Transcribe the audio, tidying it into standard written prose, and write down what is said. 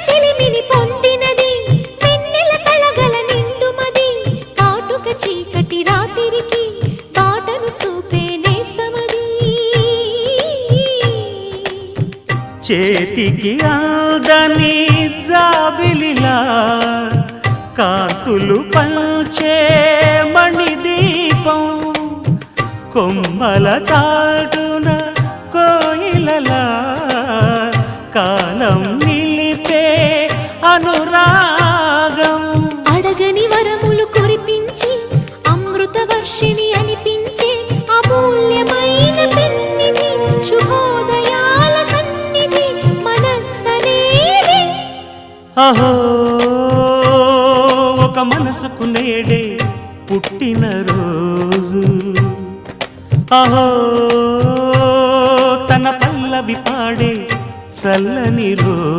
చెలిమిని పొందినది వెన్నెల కళగల నిండుమది కాటుక చీకటి రాత్రికి బాటను చూపే నేస్తమది చేతికి ఆదని జాబిలిలా కాంతులు పంచే మణిదీపం కొమ్మల చాటున కోయిలలా కాలం నిలిపే అనురాగం అడగని వరములు కురిపించి అమృత వర్షిణి అనిపించే అమూల్యమైన పెన్నిధి శుభోదయాల సన్నిధి మనస్సనేది అహో ఒక మనసుకు నేడే పుట్టిన రోజు అహో తన పల్లవి పాడే చల్లని రోజు